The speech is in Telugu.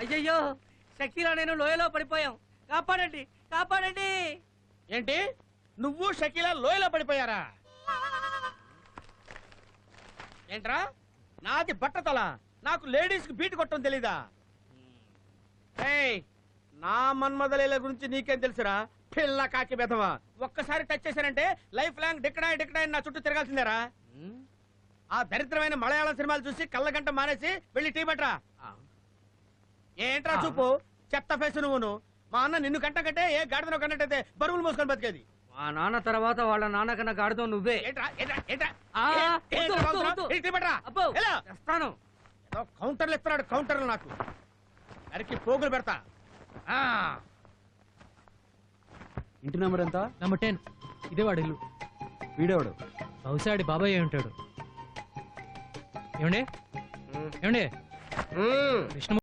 అయ్యయ్యో, షకీలా నేను లోయలో పడిపోయాం. కాపాడండి, కాపాడండి. ఏంటి నువ్వు షకీలా లోయలో పడిపోయారా? ఏంట్రా నాది బట్టతల, నాకు లేడీస్ కి బీట్ కొట్టడం తెలీదా? ఏయ్, నా మన్మదలీల గురించి నీకేం తెలుసురా పిల్ల కాకి బెదవా? ఒక్కసారి టచ్ చేశానంటే లైఫ్ లాంగ్ డిక్కడాయి నా చుట్టూ తిరగాల్సిందేరా. ఆ దరిద్రమైన మలయాళం సినిమాలు చూసి కళ్ళగంట మానేసి వెళ్ళి టీ పట్రా. ఏంట్రా చూపు, చెత్త ఫేసు నువ్వును. మా అన్న నిన్ను కంటే ఏ గాడిదనో కన్నట్టయితే బరువులు మోసుకొని బతికేది. మా నాన్న తర్వాత వాళ్ళ నాన్న కన్నా గాడితో నువ్వే. కౌంటర్లు ఇస్తున్నాడు, కౌంటర్లు నాకు నరికి పోగులు పెడతా. ఇంటి నెంబర్ ఎంత? నెంబర్ 10. ఇదే వాడు ఇల్లు. వీడేవాడు బహుశా బాబాయ్ అయి ఉంటాడు. ఏమండి ఏమండి కృష్ణ